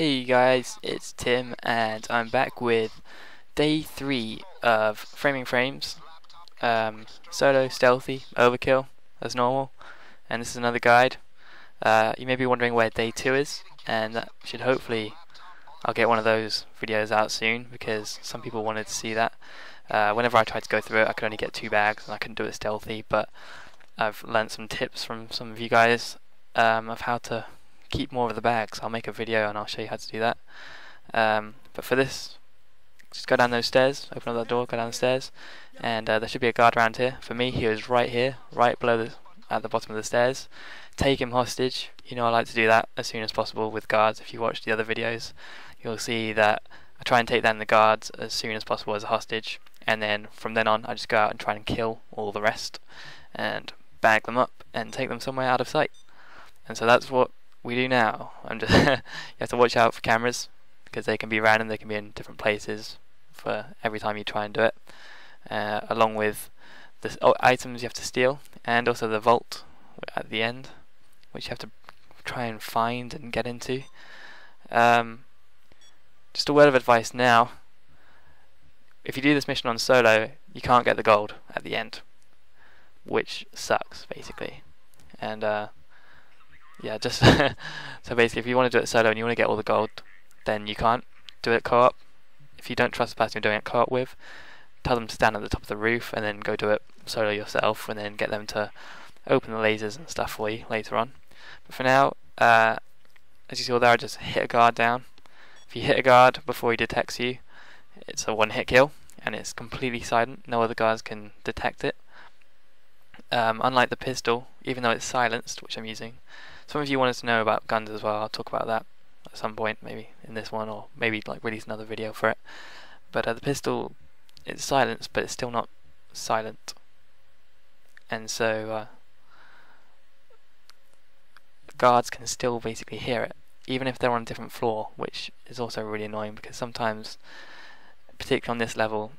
Hey guys, it's Tim and I'm back with day 3 of Framing Frames, Solo, Stealthy, Overkill, as normal, and this is another guide. You may be wondering where day 2 is, and that should hopefully, I'll get one of those videos out soon because some people wanted to see that. Whenever I tried to go through it I could only get 2 bags and I couldn't do it stealthy, but I've learnt some tips from some of you guys of how to keep more of the bags. I'll make a video and I'll show you how to do that. But for this, just go down those stairs, open up that door, go down the stairs, and there should be a guard around here. For me, he was right here, right below at the bottom of the stairs. Take him hostage. You know I like to do that as soon as possible with guards. If you watch the other videos, you'll see that I try and take down the guards as soon as possible as a hostage, and then from then on I just go out and try and kill all the rest and bag them up and take them somewhere out of sight. And so that's what we do now. I'm just you have to watch out for cameras because they can be random, they can be in different places for every time you try and do it, along with the items you have to steal, and also the vault at the end, which you have to try and find and get into. Just a word of advice now: if you do this mission on solo, you can't get the gold at the end, which sucks basically. And yeah, just so basically, if you want to do it solo and you want to get all the gold, then you can't do it co-op. If you don't trust the person you're doing it co-op with, tell them to stand at the top of the roof and then go do it solo yourself, and then get them to open the lasers and stuff for you later on. But for now, as you saw there, I just hit a guard down. If you hit a guard before he detects you, it's a one-hit kill, and it's completely silent. No other guards can detect it. Unlike the pistol, even though it's silenced, which I'm using. Some of you wanted to know about guns as well. I'll talk about that at some point, maybe in this one, or maybe like release another video for it. But the pistol, it's silenced, but it's still not silent, and so guards can still basically hear it, even if they're on a different floor, which is also really annoying because sometimes, particularly on this level,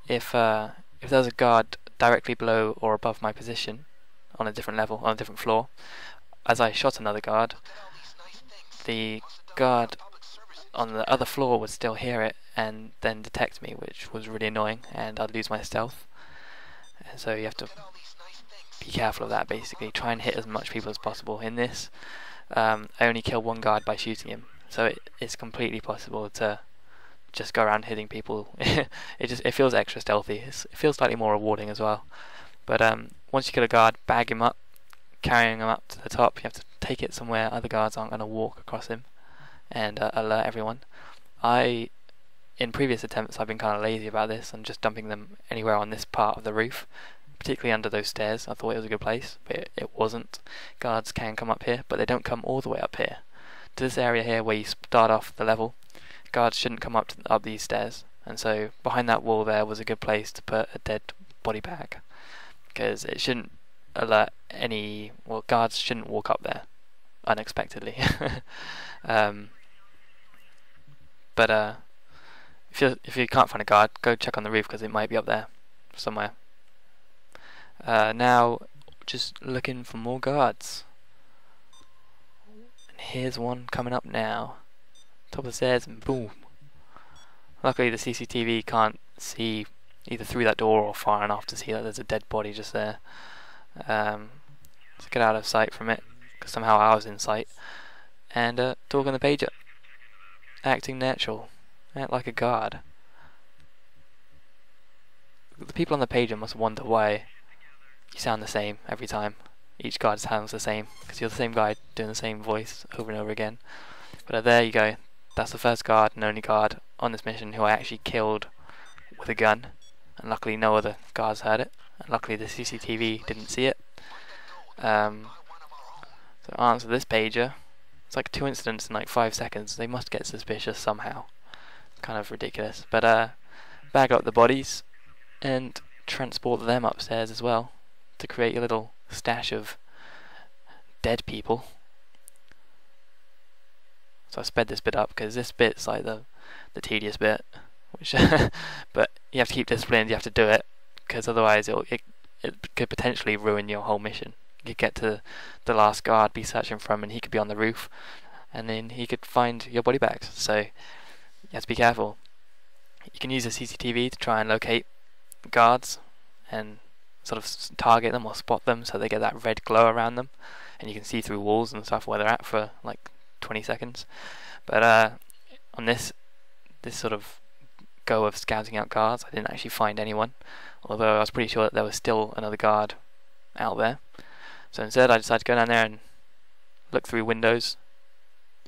if there's a guard directly below or above my position on a different level, on a different floor, as I shot another guard, the guard on the other floor would still hear it and then detect me, which was really annoying, and I'd lose my stealth. And so you have to be careful of that basically. Try and hit as much people as possible. In this, I only kill one guard by shooting him, so it's completely possible to just go around hitting people. It feels extra stealthy. It feels slightly more rewarding as well. But once you kill a guard, bag him up, carrying him up to the top. You have to take it somewhere other guards aren't going to walk across him, and alert everyone. In previous attempts, I've been kind of lazy about this and just dumping them anywhere on this part of the roof, particularly under those stairs. I thought it was a good place, but it wasn't. Guards can come up here, but they don't come all the way up here to this area here where you start off the level. Guards shouldn't come up these stairs, and so behind that wall there was a good place to put a dead body bag, because it shouldn't alert any, well, guards shouldn't walk up there unexpectedly. But if you can't find a guard, go check on the roof because it might be up there somewhere. Now, just looking for more guards, and here's one coming up now. Top of the stairs, and boom. Luckily the CCTV can't see either through that door or far enough to see that there's a dead body just there. So get out of sight from it, because somehow I was in sight. And talk on the pager, acting natural, act like a guard. The people on the pager must wonder why you sound the same every time. Each guard sounds the same because you're the same guy doing the same voice over and over again. But there you go. That's the first guard and only guard on this mission who I actually killed with a gun, and luckily no other guards heard it, and luckily the CCTV didn't see it. So answer this pager. It's like 2 incidents in like 5 seconds. They must get suspicious somehow. Kind of ridiculous. But bag up the bodies and transport them upstairs as well to create your little stash of dead people. So I sped this bit up because this bit's like the tedious bit, which but you have to keep disciplined. You have to do it because otherwise it could potentially ruin your whole mission. You could get to the last guard, be searching for him, and he could be on the roof, and then he could find your body bags. So you have to be careful. You can use a CCTV to try and locate guards and sort of target them or spot them, so they get that red glow around them, and you can see through walls and stuff where they're at for like 20 seconds. But on this sort of go of scouting out guards, I didn't actually find anyone, although I was pretty sure that there was still another guard out there. So instead I decided to go down there and look through windows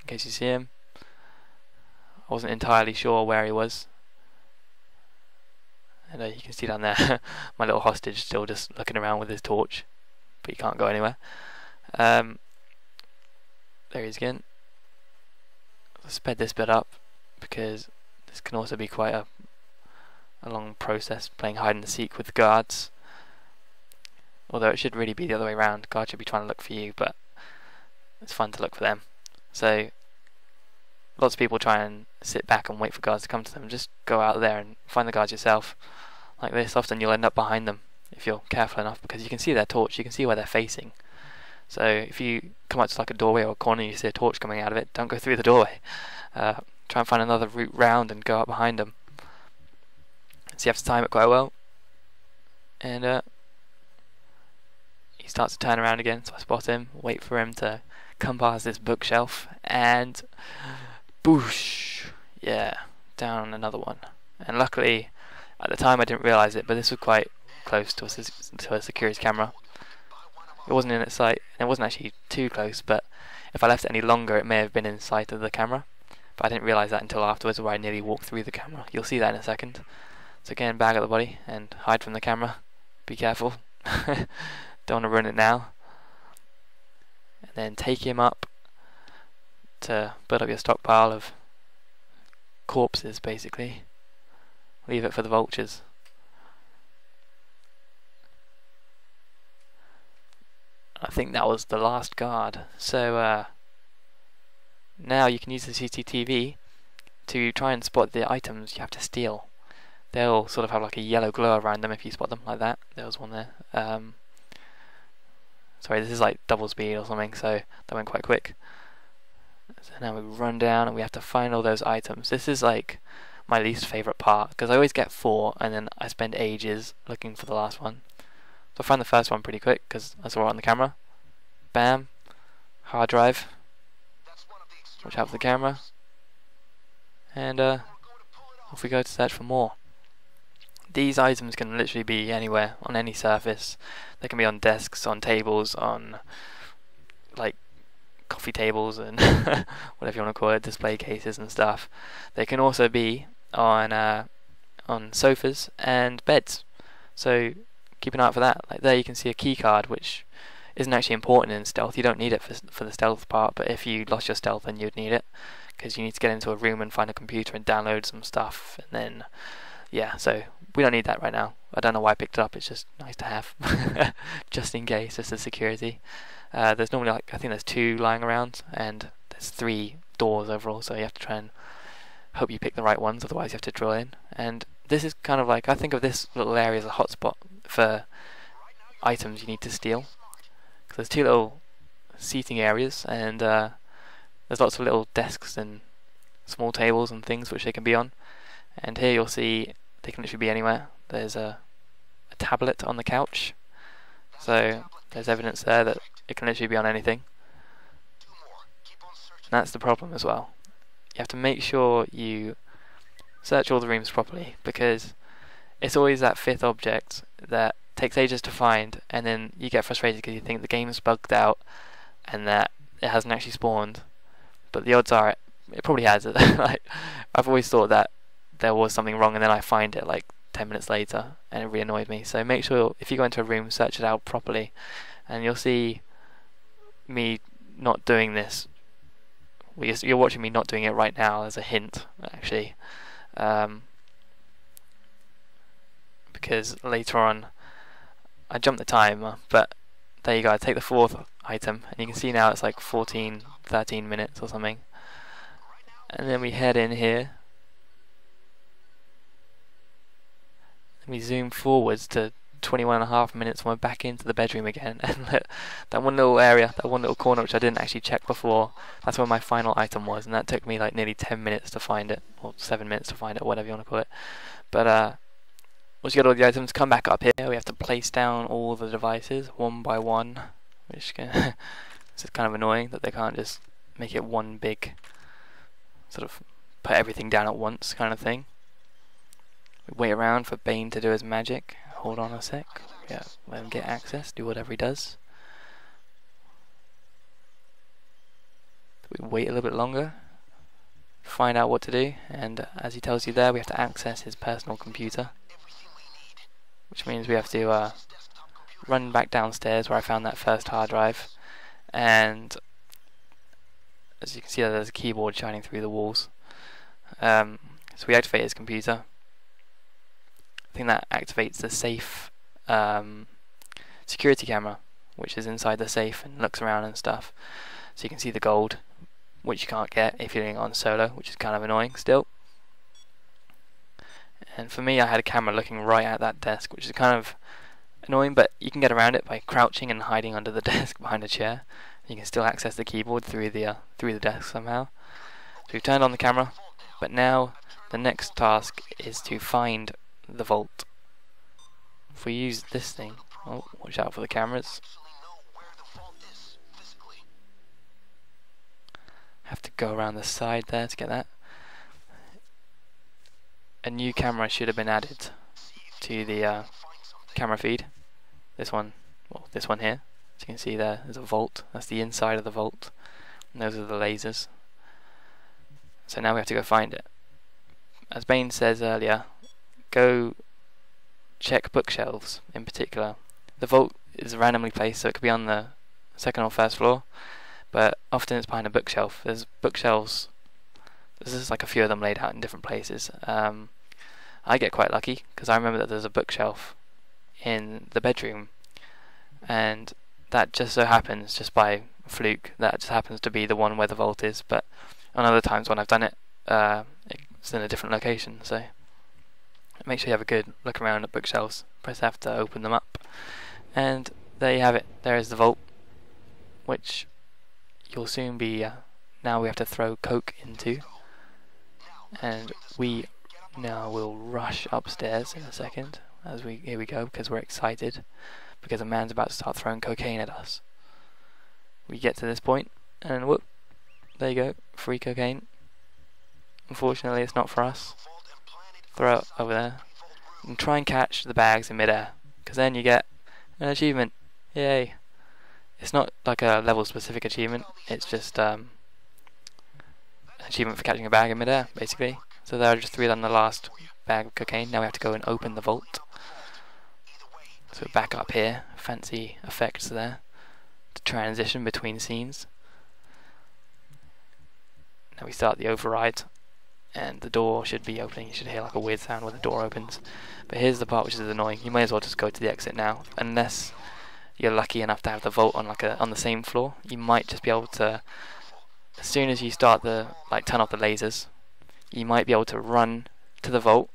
in case you see him. I wasn't entirely sure where he was, and you can see down there my little hostage still just looking around with his torch, but he can't go anywhere. There he is again. I'll sped this bit up because this can also be quite a long process, playing hide and seek with the guards. Although it should really be the other way around. Guards should be trying to look for you, but it's fun to look for them. So lots of people try and sit back and wait for guards to come to them. Just go out there and find the guards yourself. Like this, often you'll end up behind them if you're careful enough, because you can see their torch, you can see where they're facing. So if you come up to like a doorway or a corner and you see a torch coming out of it, don't go through the doorway. Try and find another route round and go up behind them. So you have to time it quite well. And he starts to turn around again, so I spot him, wait for him to come past this bookshelf, and boosh! Yeah, down another one. And luckily, at the time I didn't realise it, but this was quite close to a security camera. It wasn't in its sight, and it wasn't actually too close, but if I left it any longer it may have been in sight of the camera. But I didn't realise that until afterwards, where I nearly walked through the camera. You'll see that in a second. So again, bag at the body and hide from the camera. Be careful. Don't want to ruin it now. And then take him up to build up your stockpile of corpses, basically. Leave it for the vultures. I think that was the last guard. So now you can use the CCTV to try and spot the items you have to steal. They'll sort of have like a yellow glow around them if you spot them like that. There was one there. Sorry, this is like double speed or something, so that went quite quick. So now we run down and we have to find all those items. This is like my least favourite part, because I always get 4 and then I spend ages looking for the last one. So I found the first one pretty quick because I saw it on the camera. Bam. Hard drive. Watch out for the camera. And off we go to search for more. These items can literally be anywhere, on any surface. They can be on desks, on tables, on like coffee tables and whatever you want to call it, display cases and stuff. They can also be on sofas and beds. So keep an eye out for that. Like there you can see a key card, which isn't actually important in stealth. You don't need it for the stealth part, but if you lost your stealth then you'd need it, because you need to get into a room and find a computer and download some stuff, and then yeah, so we don't need that right now. I don't know why I picked it up, it's just nice to have just in case, just as security. There's normally like, I think there's 2 lying around, and there's 3 doors overall, so you have to try and hope you pick the right ones, otherwise you have to drill in. And this is kind of like, I think of this little area as a hotspot for items you need to steal, because there's 2 little seating areas, and there's lots of little desks and small tables and things which they can be on. And here you'll see they can literally be anywhere. There's a tablet on the couch, so there's evidence there that it can literally be on anything. And that's the problem as well. You have to make sure you search all the rooms properly, because it's always that 5th object that takes ages to find, and then you get frustrated because you think the game's bugged out and that it hasn't actually spawned. But the odds are it probably has. Like, I've always thought that there was something wrong, and then I find it like 10 minutes later, and it really annoyed me. So make sure if you go into a room, search it out properly, and you'll see me not doing this. Well, you're watching me not doing it right now as a hint, actually, because later on I jumped the timer, but there you go, I take the 4th item, and you can see now it's like 13 minutes or something. And then we head in here. We zoom forwards to 21.5 minutes and we're back into the bedroom again. And that one little area, that one little corner which I didn't actually check before, that's where my final item was, and that took me like nearly 10 minutes to find it, or 7 minutes to find it, whatever you want to call it. But once you get all the items, come back up here. We have to place down all the devices one by one, which is kind of annoying that they can't just make it one big sort of put everything down at once kind of thing. We wait around for Bane to do his magic. Hold on a sec. Yeah, let him get access, do whatever he does. We wait a little bit longer, find out what to do, and as he tells you there, we have to access his personal computer, which means we have to run back downstairs where I found that first hard drive, and as you can see there's a keyboard shining through the walls. So we activate his computer. I think that activates the safe security camera, which is inside the safe and looks around and stuff, so you can see the gold, which you can't get if you're doing it on solo, which is kind of annoying still. And for me, I had a camera looking right at that desk, which is kind of annoying, but you can get around it by crouching and hiding under the desk behind a chair. You can still access the keyboard through the desk somehow. So we've turned on the camera, but now the next task is to find the vault. If we use this thing, oh, watch out for the cameras. Have to go around the side there to get that. A new camera should have been added to the camera feed. This one, well, this one here. As you can see there's a vault. That's the inside of the vault. And those are the lasers. So now we have to go find it. As Bane says earlier, go check bookshelves in particular. The vault is randomly placed, so it could be on the second or first floor, but often it's behind a bookshelf. There's bookshelves, there's just like a few of them laid out in different places. I get quite lucky because I remember that there's a bookshelf in the bedroom, and that just so happens, just by fluke, that just happens to be the one where the vault is. But on other times when I've done it, it's in a different location. So make sure you have a good look around at bookshelves. Press F to open them up, and there you have it. There is the vault, which you'll soon be. Now we have to throw coke into, and we now will rush upstairs in a second. Here we go, because we're excited, because a man's about to start throwing cocaine at us. We get to this point, and whoop, there you go, free cocaine. Unfortunately, it's not for us. Throw it over there, and try and catch the bags in midair, because then you get an achievement. Yay! It's not like a level-specific achievement. It's just an achievement for catching a bag in midair, basically. So there are just 3 on the last bag of cocaine. Now we have to go and open the vault. So we're back up here. Fancy effects there to transition between scenes. Now we start the override, and the door should be opening. You should hear like a weird sound when the door opens. But here's the part which is annoying. You may as well just go to the exit now, unless you're lucky enough to have the vault on on the same floor. You might just be able to, as soon as you start turn off the lasers, you might be able to run to the vault,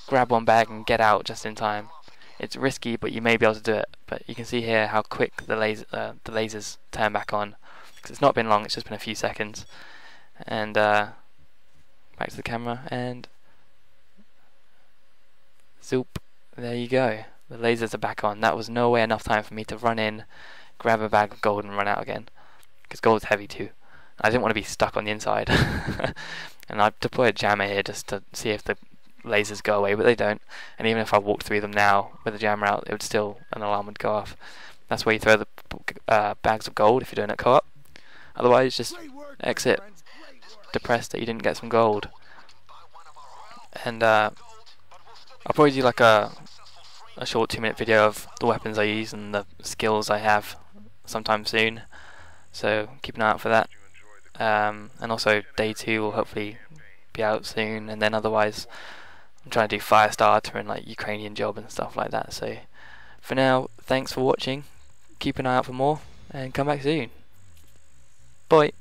grab one bag and get out just in time. It's risky, but you may be able to do it. But you can see here how quick the lasers turn back on, because it's not been long, it's just been a few seconds. And back to the camera, and zoop, there you go. The lasers are back on. That was no way enough time for me to run in, grab a bag of gold and run out again, because gold's heavy too. I didn't want to be stuck on the inside. And I deploy a jammer here just to see if the lasers go away, but they don't. And even if I walked through them now with the jammer out, it would still, an alarm would go off. That's where you throw the bags of gold if you're doing it co-op. Otherwise, just exit, depressed that you didn't get some gold. And I'll probably do like a short 2-minute video of the weapons I use and the skills I have sometime soon, so keep an eye out for that. And also day 2 will hopefully be out soon, and then otherwise I'm trying to do Firestarter and like Ukrainian Job and stuff like that. So for now, thanks for watching, keep an eye out for more, and come back soon. Bye.